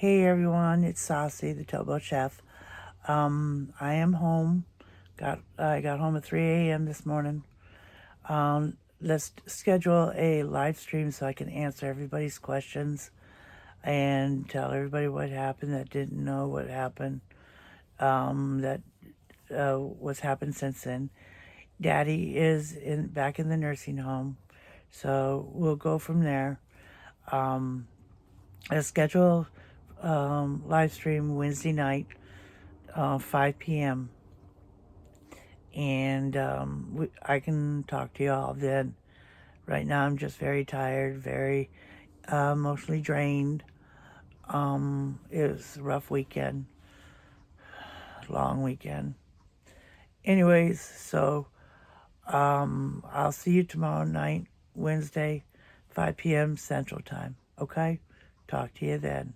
Hey everyone, it's Saucy, the Towboat Chef. I am home. I got home at 3 a.m. this morning. Let's schedule a live stream so I can answer everybody's questions and tell everybody what happened that didn't know what happened. What's happened since then. Daddy is back in the nursing home, so we'll go from there. Let's schedule live stream Wednesday night, 5 p.m. And I can talk to y'all then. Right now I'm just very tired, very emotionally drained. It was a rough weekend, long weekend. Anyways, so I'll see you tomorrow night, Wednesday, 5 p.m. Central Time. Okay? Talk to you then.